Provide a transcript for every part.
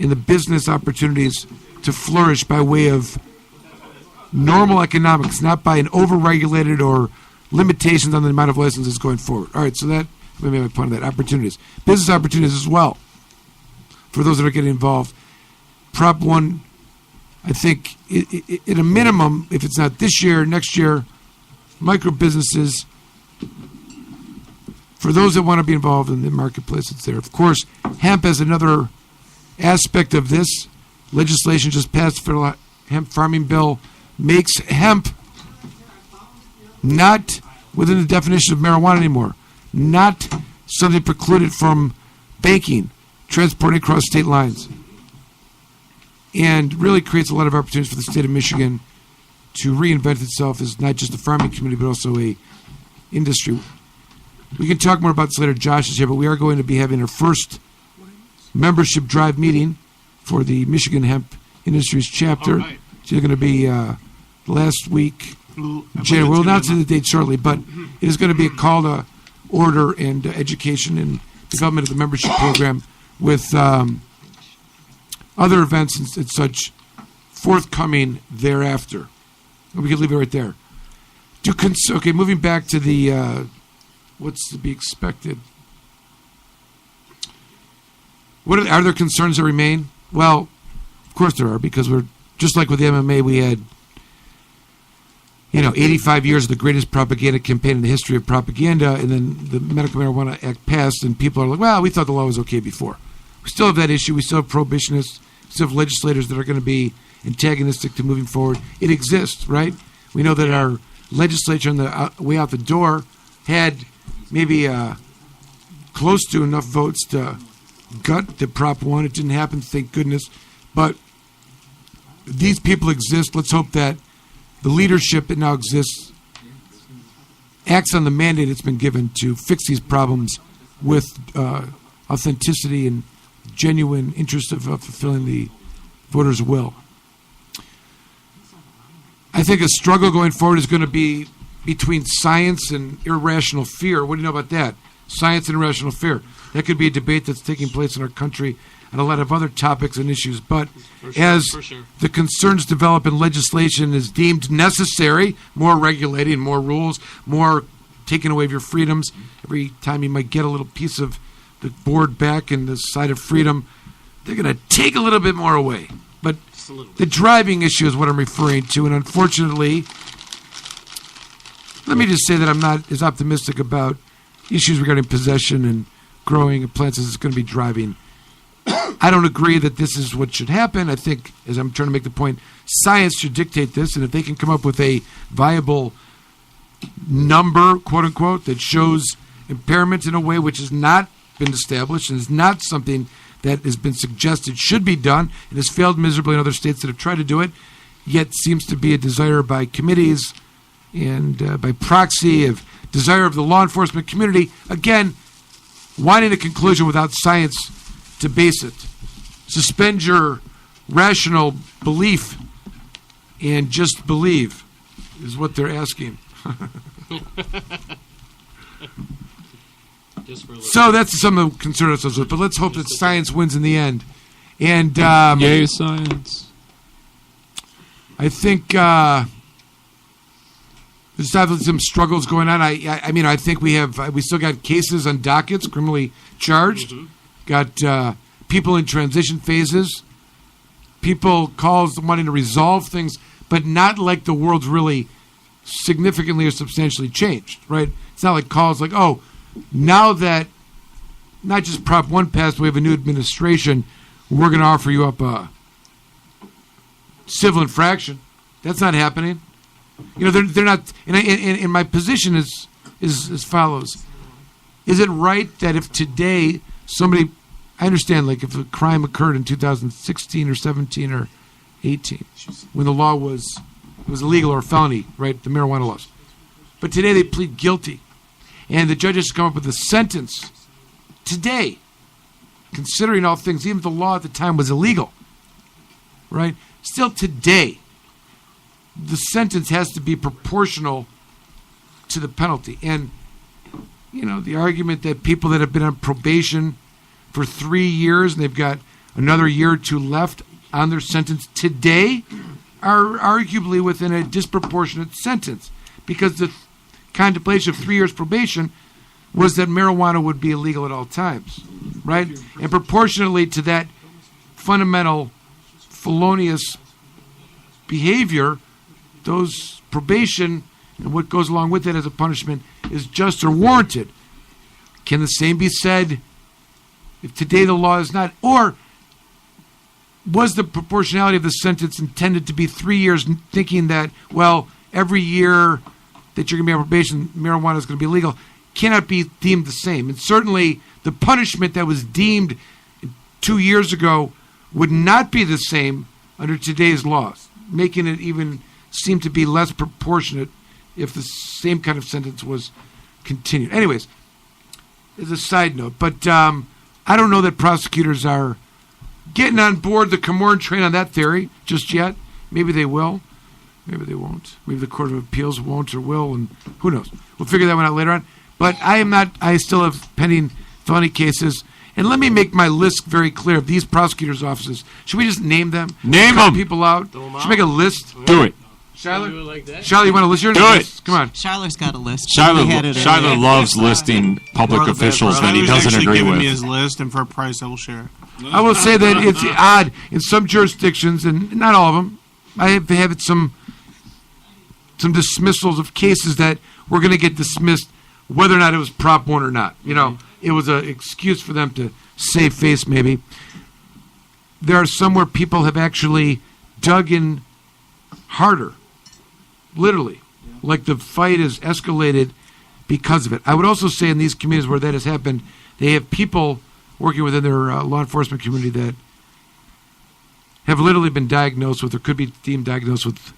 and the business opportunities to flourish by way of normal economics, not by an overregulated or limitations on the amount of licenses going forward. All right, so that, let me make my point on that. Opportunities. Business opportunities as well for those that are getting involved. Prop 1, I think, at a minimum, if it's not this year, next year, micro businesses, for those that want to be involved in the marketplace, it's there. Of course, hemp has another aspect of this. Legislation just passed, federal hemp farming bill, makes hemp not within the definition of marijuana anymore, not something precluded from banking, transporting across state lines, and really creates a lot of opportunities for the state of Michigan to reinvent itself as not just a farming community, but also a industry. We can talk more about this later. Josh is here, but we are going to be having our first membership drive meeting for the Michigan Hemp Industries chapter. Right. It's going to be last week. January. We'll announce the date shortly, but it is going to be a call to order and education and development of the membership program with other events and such forthcoming thereafter. We can leave it right there. Okay, moving back to the what's to be expected. Are there concerns that remain? Well, of course there are, because we're just like with the MMA. We had 85 years of the greatest propaganda campaign in the history of propaganda, and then the Medical Marijuana Act passed, and people are like, well, we thought the law was okay before. We still have that issue. We still have prohibitionists. We still have legislators that are going to be antagonistic to moving forward. It exists, right? We know that our legislature on the way out the door had maybe close to enough votes to gut the Prop 1. It didn't happen, thank goodness. But these people exist. Let's hope that the leadership that now exists acts on the mandate it's been given to fix these problems with authenticity and genuine interest of fulfilling the voters' will. I think a struggle going forward is going to be between science and irrational fear. What do you know about that? Science and irrational fear. That could be a debate that's taking place in our country and a lot of other topics and issues. But as the concerns develop and legislation is deemed necessary, more regulating, more rules, more taking away of your freedoms, every time you might get a little piece of the board back and the side of freedom, they're going to take a little bit more away. But the driving issue is what I'm referring to, and unfortunately, let me just say that I'm not as optimistic about issues regarding possession and growing of plants as it's going to be driving. I don't agree that this is what should happen. I think, as I'm trying to make the point, science should dictate this, and if they can come up with a viable number, quote unquote, that shows impairment in a way which has not been established and is not something that has been suggested should be done and has failed miserably in other states that have tried to do it, yet seems to be a desire by committees and by proxy of desire of the law enforcement community, again, wanting a conclusion without science to base it. Suspend your rational belief and just believe is what they're asking. So that's some of the concern ourselves with, but let's hope that science wins in the end. And yay, science. I think there's definitely some struggles going on. I mean, I think we still got cases on dockets, criminally charged. Mm-hmm. Got people in transition phases, people calls wanting to resolve things, but not like the world's really significantly or substantially changed, right? It's not like calls like, oh, now that not just Prop 1 passed, we have a new administration, we're going to offer you up a civil infraction. That's not happening. They're not. And my position is as follows: is it right that if today somebody, I understand, like if a crime occurred in 2016 or 17 or 18, when the law was illegal or a felony, right? The marijuana laws. But today they plead guilty, and the judges come up with a sentence today, considering all things, even if the law at the time was illegal, right? Still today, the sentence has to be proportional to the penalty. And, the argument that people that have been on probation for 3 years and they've got another year or two left on their sentence today are arguably within a disproportionate sentence, because the contemplation of 3 years probation was that marijuana would be illegal at all times, right? And proportionately to that fundamental felonious behavior, those probation and what goes along with it as a punishment is just or warranted. Can the same be said if today the law is not? Or was the proportionality of the sentence intended to be 3 years, thinking that, well, every year that you're going to be on probation, marijuana is going to be legal, cannot be deemed the same? And certainly the punishment that was deemed 2 years ago would not be the same under today's laws, making it even seem to be less proportionate if the same kind of sentence was continued. Anyways, as a side note, but I don't know that prosecutors are getting on board the Camorran train on that theory just yet. Maybe they will. Maybe they won't. Maybe the Court of Appeals won't or will, and who knows? We'll figure that one out later on. But I still have pending felony cases. And let me make my list very clear of these prosecutors' offices. Should we just name them? Name Cut them. people out. Should we make a list? Do it. Shiler? Like that? Shiler, you want to list yours? Do it. Come on. Shiler's got a list. They had it Shiler earlier. loves listing public officials that he doesn't agree giving with. me his list, and for a price, I will share it. I will say that it's odd in some jurisdictions, and not all of them. I have had some dismissals of cases that were going to get dismissed, whether or not it was Prop 1 or not. You know, it was an excuse for them to save face, maybe. There are some where people have actually dug in harder, literally. Like the fight has escalated because of it. I would also say in these communities where that has happened, they have people working within their law enforcement community that have literally been diagnosed with, or could be deemed diagnosed with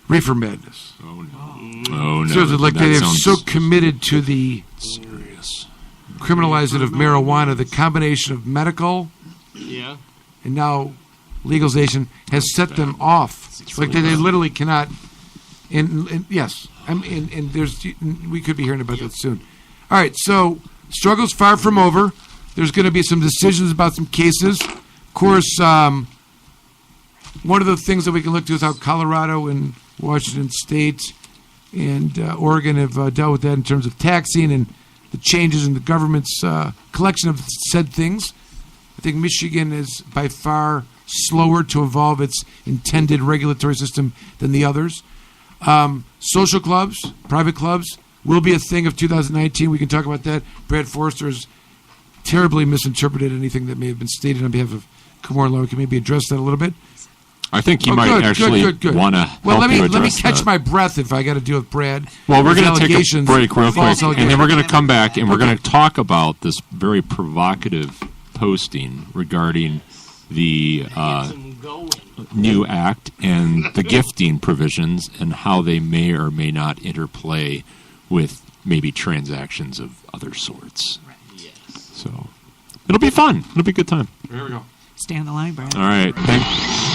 reefer madness. Oh no! Seriously, like That they are sounds so committed to the serious. criminalizing of marijuana, the combination of medical Yeah. and now legalization has set them off. Like they literally cannot. And yes, and there's, we could be hearing about that soon. All right, so struggle's far from over. There's going to be some decisions about some cases. Of course, one of the things that we can look to is how Colorado and Washington State and Oregon have dealt with that in terms of taxing and the changes in the government's collection of said things. I think Michigan is by far slower to evolve its intended regulatory system than the others. Social clubs, private clubs, will be a thing of 2019. We can talk about that. Brad Forrester has terribly misinterpreted anything that may have been stated on behalf of Camorran Law. We can maybe address that a little bit. I think you might actually want to help Well, let me address catch that. my breath if I got to deal with Brad. Well, we're His going to take a allegations, break real quick, false and then allegations. we're going to come back, and we're going to talk about this very provocative posting regarding the new act and the gifting provisions and how they may or may not interplay with maybe transactions of other sorts. So it'll be fun. It'll be a good time. Here we go. Stay on the line, Brad. All right. Thanks.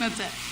That's it.